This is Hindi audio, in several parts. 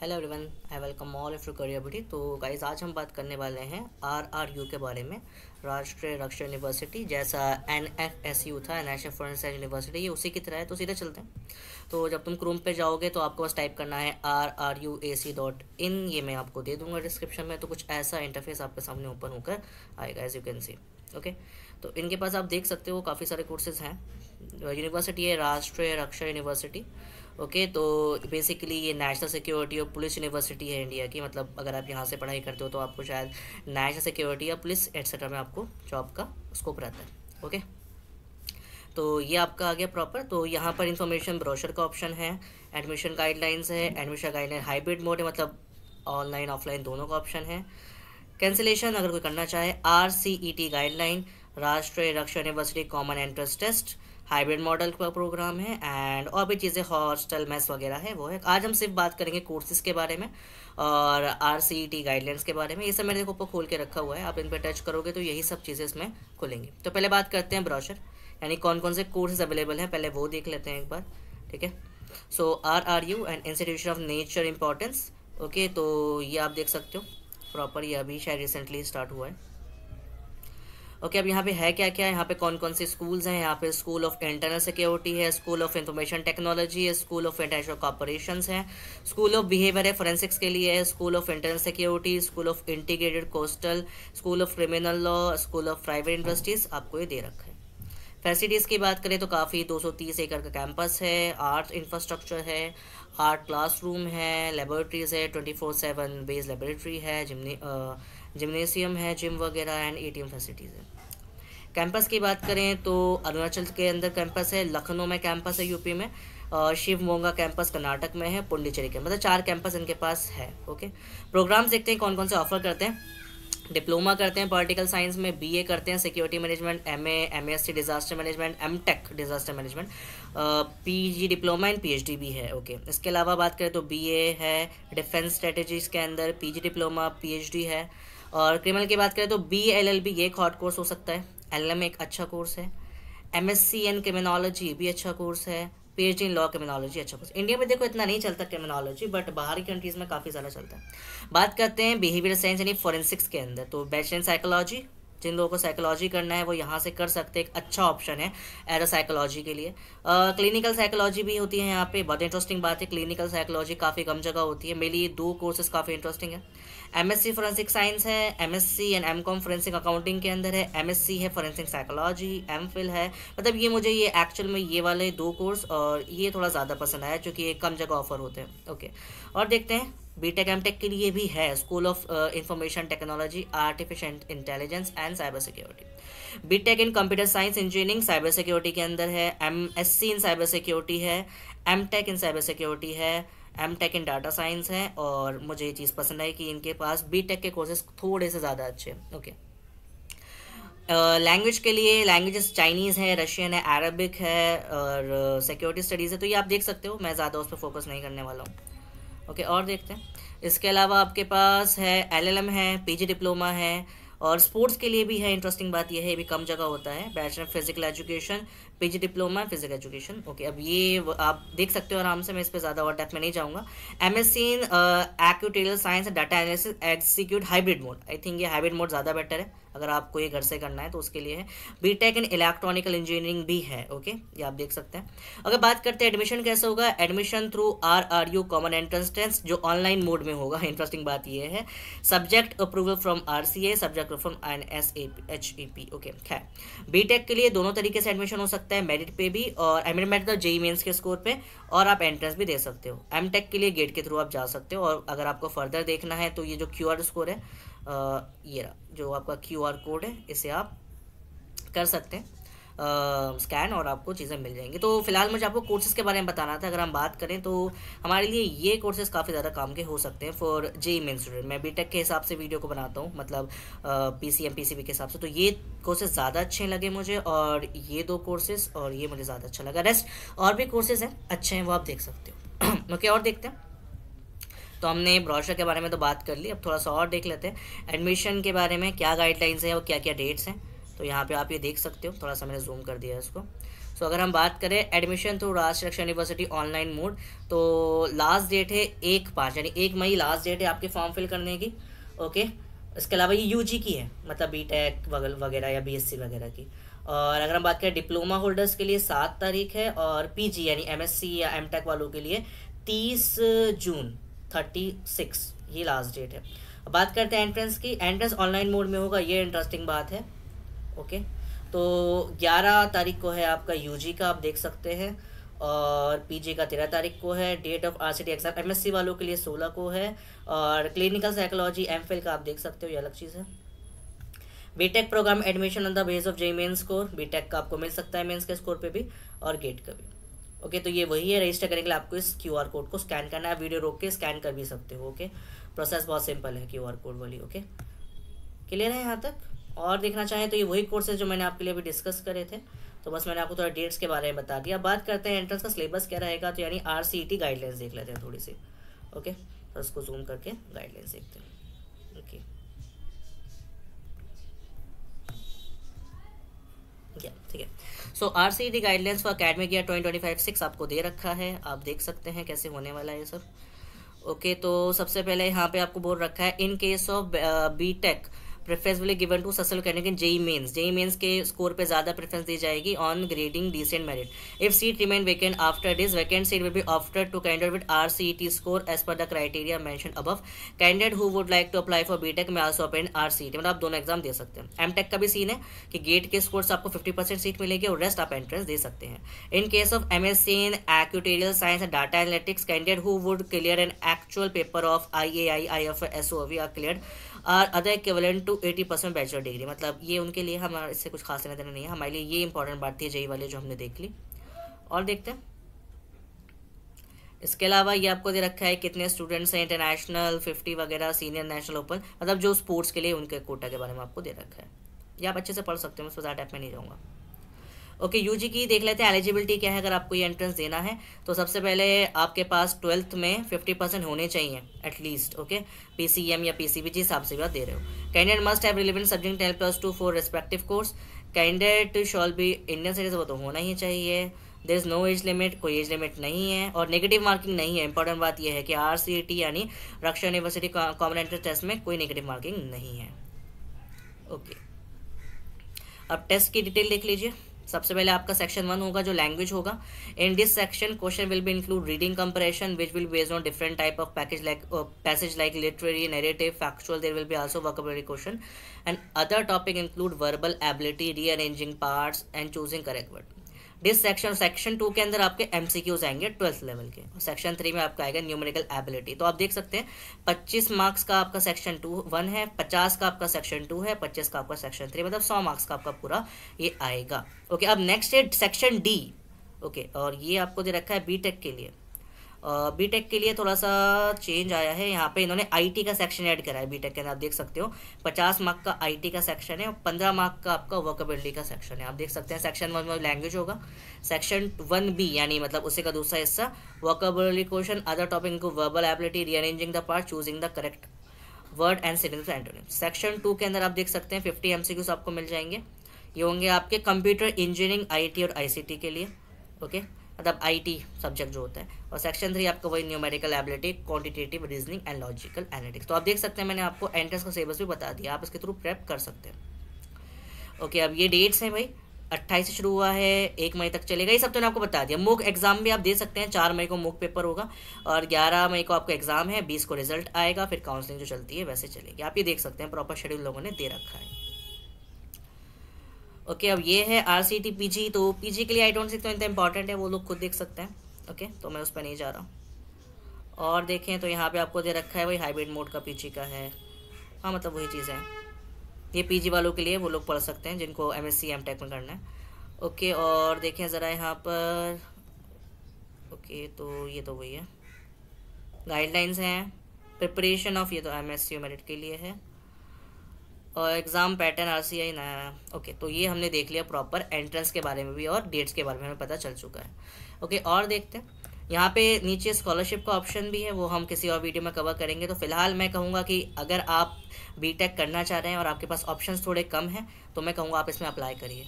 Hello everyone, I welcome all of Careerbility. तो गाइज आज हम बात करने वाले हैं आरआरयू के बारे में, राष्ट्रीय रक्षा यूनिवर्सिटी। जैसा एनएफएसयू था, नेशनल फॉरेंसिक यूनिवर्सिटी, ये उसी की तरह है। तो सीधे चलते हैं। तो जब तुम क्रोम पे जाओगे तो आपको बस टाइप करना है rruac.in। ये मैं आपको दे दूंगा डिस्क्रिप्शन में। तो कुछ ऐसा इंटरफेस आपके सामने ओपन होकर आएगा, as you can see. Okay, तो इनके पास आप देख सकते हो काफ़ी सारे कोर्सेज हैं। यूनिवर्सिटी है राष्ट्रीय रक्षा यूनिवर्सिटी। ओके, तो बेसिकली ये नेशनल सिक्योरिटी और पुलिस यूनिवर्सिटी है इंडिया की। मतलब अगर आप यहाँ से पढ़ाई करते हो तो आपको शायद नेशनल सिक्योरिटी या पुलिस एट्सेट्रा में आपको जॉब का स्कोप रहता है। ओके, तो ये आपका आ गया प्रॉपर। तो यहाँ पर इंफॉर्मेशन ब्रोशर का ऑप्शन है, एडमिशन गाइडलाइंस है। एडमिशन गाइडलाइन हाइब्रिड मोड है, मतलब ऑनलाइन ऑफलाइन दोनों का ऑप्शन है। कैंसिलेशन अगर कोई करना चाहे, RCET guideline, Rashtriya Raksha university common entrance test, hybrid model का प्रोग्राम है, एंड और भी चीज़ें, हॉस्टल मेस वगैरह है वो है। आज हम सिर्फ बात करेंगे कोर्सेज के बारे में और RCET गाइडलाइंस के बारे में। ये सब मेरे ऊपर खोल के रखा हुआ है, आप इन पर टच करोगे तो यही सब चीज़ें इसमें खुलेंगी। तो पहले बात करते हैं ब्रोशर, यानी कौन कौन से कोर्सेज अवेलेबल हैं, पहले वो देख लेते हैं एक बार। ठीक है, सो RRU and institution of nature importance. Okay, तो ये आप देख सकते हो प्रॉपर, ये अभी शायद रिसेंटली स्टार्ट हुआ है। ओके, अब यहाँ पे है क्या क्या है, यहाँ पे कौन कौन से स्कूल्स हैं। यहाँ पे स्कूल ऑफ इंटरनल सिक्योरिटी है, स्कूल ऑफ इंफॉर्मेशन टेक्नोलॉजी है, स्कूल ऑफ इंटरनेशनल कॉपरेशंस है, स्कूल ऑफ बिहेवियर है फोरेंसिक्स के लिए है, school of internal security, school of integrated coastal, school of criminal law, school of private industries, आपको ये दे रखा है। फैसिलिटीज़ की बात करें तो काफ़ी 230 एकड़ का कैंपस है, आर्ट इंफ्रास्ट्रक्चर है, आर्ट क्लासरूम है, लेबोरेटरीज है, 24/7 बेस लेबोरेटरी है, जिम्नेशियम है, जिम वगैरह एंड ATM फैसिलिटीज़ है। कैंपस की बात करें तो अरुणाचल के अंदर कैंपस है, लखनऊ में कैंपस है यूपी में, शिवमोगा कैंपस कर्नाटक में है, पुंडीचेरी के, मतलब 4 कैंपस इनके पास है। ओके, प्रोग्राम्स देखते हैं कौन कौन से ऑफर करते हैं। डिप्लोमा करते हैं पॉलिटिकल साइंस में, BA करते हैं security management, MA MSc disaster management, MTech disaster management, PG diploma and PhD भी है। ओके, इसके अलावा बात करें तो BA है डिफेंस स्ट्रेटेजीज के अंदर, PG डिप्लोमा, PhD है। और क्रिमिनल की बात करें तो BLLB ये एक हॉट कोर्स हो सकता है, LLM एक अच्छा कोर्स है, MSc इन क्रिमिनोलॉजी भी अच्छा कोर्स है, PhD इन लॉ क्रिमिनोलॉजी अच्छा कोर्स। इंडिया में देखो इतना नहीं चलता क्रिमिनोलॉजी, बट बाहरी कंट्रीज में काफ़ी ज़्यादा चलता है। बात करते हैं बिहेवियर साइंस यानी फोरेंसिक्स के अंदर, तो बैचलर इन साइकोलॉजी, जिन लोगों को साइकोलॉजी करना है वो यहाँ से कर सकते हैं, एक अच्छा ऑप्शन है एरो साइकोलॉजी के लिए। क्लिनिकल साइकोलॉजी भी होती है यहाँ पे, बहुत इंटरेस्टिंग बात है। क्लिनिकल साइकोलॉजी काफ़ी कम जगह होती है, मेरे लिए 2 कोर्सेज काफ़ी इंटरेस्टिंग है। MSc फोरेंसिक साइंस है, MSc and MCOM forensic accounting के अंदर है, MSc है फोरेंसिक साइकोलॉजी, MPhil है। मतलब ये मुझे ये एक्चुअल में ये वाले 2 कोर्स और ये थोड़ा ज़्यादा पसंद आया, क्योंकि ये कम जगह ऑफर होते हैं। ओके, और देखते हैं BTech MTech के लिए भी है, school of information technology, artificial intelligence and cyber security. BTech in computer science engineering cyber security के अंदर है, MSc इन साइबर सिक्योरिटी है, MTech इन साइबर सिक्योरिटी है, MTech इन डाटा साइंस है। और मुझे ये चीज़ पसंद आई कि इनके पास BTech के कोर्सेज थोड़े से ज़्यादा अच्छे हैं। ओके, लैंग्वेज के लिए लैंग्वेजेस चाइनीज़ है, रशियन है, अरबिक है और सिक्योरिटी स्टडीज़ है। तो ये आप देख सकते हो, मैं ज़्यादा उस पर फोकस नहीं करने वाला हूँ। ओके, और देखते हैं। इसके अलावा आपके पास है LLM है, PG डिप्लोमा है, और स्पोर्ट्स के लिए भी है। इंटरेस्टिंग बात यह है, ये भी कम जगह होता है, bachelor physical education, PG diploma physical education. Okay, अब ये आप देख सकते हो आराम से, मैं इस पर ज़्यादा और डेप्थ में नहीं जाऊँगा। MSc in actuarial science data analysis execute hybrid mode, I think ये हाइब्रिड मोड ज़्यादा बेटर है अगर आपको ये घर से करना है तो उसके लिए है। BTech इन इलेक्ट्रॉनिकल इंजीनियरिंग भी है। ओके, ये आप देख सकते हैं। अगर बात करते हैं एडमिशन कैसे होगा, admission through RRU common entrance test, जो ऑनलाइन मोड में होगा। इंटरेस्टिंग बात ये है, subject approval from RCA, subject from NSHEP। Okay, खैर BTech के लिए दोनों तरीके से एडमिशन हो सकता है, मेरिट पे भी और मेरिट JEE मेंस के स्कोर पे, और आप एंट्रेंस भी दे सकते हो। MTech के लिए गेट के थ्रू आप जा सकते हो। और अगर आपको फर्दर देखना है तो ये जो QR स्कोर है, ये रहा जो आपका QR कोड है, इसे आप कर सकते हैं स्कैन और आपको चीज़ें मिल जाएंगी। तो फिलहाल मुझे आपको कोर्सेज़ के बारे में बताना था। अगर हम बात करें तो हमारे लिए ये कोर्सेज़ काफ़ी ज़्यादा काम के हो सकते हैं फॉर JEE मेन स्टूडेंट। मैं BTech के हिसाब से वीडियो को बनाता हूँ, मतलब PCM PCB के हिसाब से। तो ये कोर्सेज़ ज़्यादा अच्छे लगे मुझे, और ये 2 कोर्सेज़ और ये मुझे ज़्यादा अच्छा लगा। रेस्ट और भी कोर्सेज़ हैं अच्छे हैं, वो आप देख सकते हो। ओके, और देखते हैं। तो हमने ब्रोशर के बारे में तो बात कर ली, अब थोड़ा सा और देख लेते हैं एडमिशन के बारे में, क्या गाइडलाइंस हैं और क्या क्या डेट्स हैं। तो यहाँ पे आप ये देख सकते हो, थोड़ा सा मैंने जूम कर दिया है इसको। सो अगर हम बात करें एडमिशन थ्रू राष्ट्रीय रक्षा यूनिवर्सिटी ऑनलाइन मोड, तो लास्ट डेट है 1/5 यानी 1 मई लास्ट डेट है आपके फॉर्म फिल करने की। ओके, इसके अलावा ये यूजी की है, मतलब बीटेक वगैरह या बीएससी वगैरह की। और अगर हम बात करें डिप्लोमा होल्डर्स के लिए 7 तारीख है, और पीजी यानी एमएससी या एमटेक वालों के लिए 30 जून 36 ये लास्ट डेट है। अब बात करते हैं एंट्रेंस की। एंट्रेंस ऑनलाइन मोड में होगा, ये इंटरेस्टिंग बात है। ओके, तो 11 तारीख को है आपका यूजी का, आप देख सकते हैं, और पीजी का 13 तारीख को है। Date of RCT exam MSc वालों के लिए 16 को है, और क्लिनिकल साइकोलॉजी एमफिल का आप देख सकते हो, ये अलग चीज़ है। BTech program admission on the base of JEE mains score, BTech का आपको मिल सकता है मेंस के स्कोर पे भी और गेट का भी। ओके, तो ये वही है। रजिस्टर करने के लिए आपको इस क्यूआर कोड को स्कैन करना है, वीडियो रोक के स्कैन कर भी सकते हो। ओके, प्रोसेस बहुत सिंपल है क्यूआर कोड वाली। ओके, क्लियर है यहाँ तक? और देखना चाहें तो ये वही कोर्सेज जो मैंने आपके लिए अभी डिस्कस करे थे, तो बस मैंने आपको थोड़ा डेट्स के बारे में बता दिया। बात करते हैं एंट्रेंस का सिलेबस क्या रहेगा, तो यानी आरसीईटी गाइडलाइंस देख लेते हैं थोड़ी सी। ओके, तो उसको जूम करके गाइडलाइंस देखते हैं। ओके, ठीक है। सो आरसीईटी गाइडलाइंस फॉर एकेडमिक ईयर 2025-6 आपको दे रखा है, आप देख सकते हैं कैसे होने वाला है ये सब। ओके, तो सबसे पहले यहाँ पे आपको बोल रखा है in case of BTech preferentially given to successful candidate JEE Mains के स्कोर पे ज़्यादा प्रेफरेंस दी जाएगी on grading decent merit. If seat remain vacant after this, vacant seat will be offered to candidate with RCET score as per the criteria mention above. Candidate who would like to apply for BTech में आल्सो अपेंड आरसीईटी, मतलब आप दोनों एग्जाम दे सकते हैं। एमटेक का भी सीन है कि गेट के स्कोर से आपको 50% सीट मिलेगी और रेस्ट आप एंट्रेंस दे सकते हैं। In case of MSc in actuarial science and data analytics, candidate who would clear an actual paper of IAI IFS SOV or cleared or other equivalent to 80% bachelor degree. मतलब ये उनके लिए हमारे इससे कुछ खास लेना देना नहीं है, हमारे लिए ये इंपॉर्टेंट बात थी जेईई वाले जो हमने देख ली। और देखते हैं इसके अलावा ये आपको दे रखा है कितने स्टूडेंट्स हैं इंटरनेशनल 50 वगैरह, सीनियर नेशनल ओपन, मतलब जो स्पोर्ट्स के लिए उनके कोटा के बारे में आपको दे रखा है। ये आप अच्छे से पढ़ सकते हो, मैं ज़्यादा टाइप में नहीं जाऊँगा। ओके, यूजी की देख लेते हैं एलिजिबिलिटी क्या है अगर आपको ये एंट्रेंस देना है। तो सबसे पहले आपके पास 12th में 50% होने चाहिए एटलीस्ट। ओके, पीसीएम या पीसीबी जिस हिसाब से भी आप दे रहे हो। Candidate must have relevant subject 10+2 for respective course. Candidate shall be Indian citizen, वो तो होना ही चाहिए। There is no age limit, कोई एज लिमिट नहीं है, और नेगेटिव मार्किंग नहीं है। इंपॉर्टेंट बात यह है कि आरसीईटी यानी रक्षा यूनिवर्सिटी कॉमन एंट्रेंस टेस्ट में कोई नेगेटिव मार्किंग नहीं है। ओके, अब टेस्ट की डिटेल देख लीजिए। सबसे पहले आपका सेक्शन 1 होगा जो लैंग्वेज होगा। In this section question will be include reading comparison which will based on different type of passage like literary, narrative, factual. There will be also vocabulary question and other topic include verbal ability, rearranging parts and choosing correct word. This section 2 के अंदर आपके एमसीक्यूज आएंगे 12th लेवल के, और सेक्शन 3 में आपका आएगा न्यूमेरिकल एबिलिटी। तो आप देख सकते हैं 25 मार्क्स का आपका सेक्शन 1 है, 50 का आपका सेक्शन 2 है, 25 का आपका सेक्शन 3, मतलब 100 मार्क्स का आपका पूरा ये आएगा। ओके, अब नेक्स्ट है सेक्शन डी। ओके, और ये आपको दे रखा है बीटेक के लिए। बीटेक के लिए थोड़ा सा चेंज आया है, यहाँ पे इन्होंने आईटी का सेक्शन ऐड करा है बीटेक के अंदर। आप देख सकते हो 50 मार्क का आईटी का सेक्शन है और 15 मार्क का आपका वोकैबुलरी का सेक्शन है। आप देख सकते हैं सेक्शन 1 में लैंग्वेज होगा, सेक्शन 1B यानी मतलब उसी का दूसरा हिस्सा वोकैबुलरी क्वेश्चन, अदर टॉपिक को verbal ability, rearranging the part, choosing the correct word and synonyms and antonyms. Section 2 के अंदर आप देख सकते हैं 50 एमसीक्यूज आपको मिल जाएंगे। ये होंगे आपके कंप्यूटर इंजीनियरिंग, आईटी और आईसीटी के लिए। ओके, मतलब आईटी सब्जेक्ट जो होता है। और सेक्शन 3 आपका वही numerical ability, quantitative reasoning and logical analytics. तो आप देख सकते हैं मैंने आपको एंट्रेंस का सिलेबस भी बता दिया, आप इसके थ्रू प्रेप कर सकते हैं। ओके, अब ये डेट्स हैं भाई, 28 से शुरू हुआ है, 1 मई तक चलेगा, ये सब तो मैंने आपको बता दिया। मूक एग्जाम भी आप दे सकते हैं, 4 मई को मूक पेपर होगा और 11 मई को आपका एग्जाम है, 20 को रिजल्ट आएगा, फिर काउंसलिंग जो चलती है वैसे चलेगी। आप ये देख सकते हैं, प्रॉपर शेड्यूल लोगों ने दे रखा है। ओके, अब ये है आरसीईटी पीजी। तो पीजी के लिए आई डोंट थिंक तो इतना इंपॉर्टेंट है, वो लोग खुद देख सकते हैं। ओके, तो मैं उस पर नहीं जा रहा हूँ। और देखें तो यहाँ पे आपको दे रखा है वही हाइब्रिड मोड का पीजी का है। हाँ, मतलब वही चीज़ें हैं, ये पीजी वालों के लिए, वो लोग पढ़ सकते हैं जिनको एमएससी एमटेक में करना है। ओके, और देखें ज़रा यहाँ पर। ओके, तो ये तो वही है, गाइडलाइंस हैं, प्रिपरेशन ऑफ, ये तो एमएससी मेरिट के लिए है, और एग्ज़ाम पैटर्न आरसीआई नया। ओके, तो ये हमने देख लिया प्रॉपर एंट्रेंस के बारे में भी और डेट्स के बारे में हमें पता चल चुका है। ओके, और देखते हैं यहाँ पे नीचे स्कॉलरशिप का ऑप्शन भी है, वो हम किसी और वीडियो में कवर करेंगे। तो फिलहाल मैं कहूँगा कि अगर आप बीटेक करना चाह रहे हैं और आपके पास ऑप्शंस थोड़े कम हैं तो मैं कहूँगा आप इसमें अप्लाई करिए।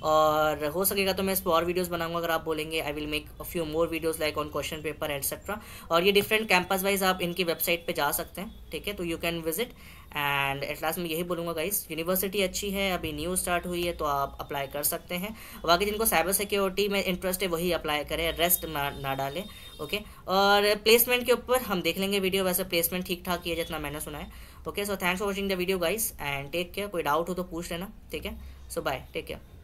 और हो सकेगा तो मैं इस पर और वीडियोस बनाऊंगा, अगर आप बोलेंगे I will make a few more videos like on question paper etcetera. और ये डिफरेंट कैंपस वाइज आप इनकी वेबसाइट पे जा सकते हैं, ठीक है, तो you can visit. And at last में यही बोलूँगा गाइस, यूनिवर्सिटी अच्छी है, अभी न्यू स्टार्ट हुई है तो आप अप्लाई कर सकते हैं। बाकी जिनको साइबर सिक्योरिटी में इंटरेस्ट है वही अप्लाई करें, रेस्ट ना डालें, ओके। और प्लेसमेंट के ऊपर हम देख लेंगे वीडियो, वैसे प्लेसमेंट ठीक ठाक ही है जितना मैंने सुना है, okay. So thanks for watching the video guys and take care. कोई डाउट हो तो पूछ लेना, ठीक है। So bye, take care.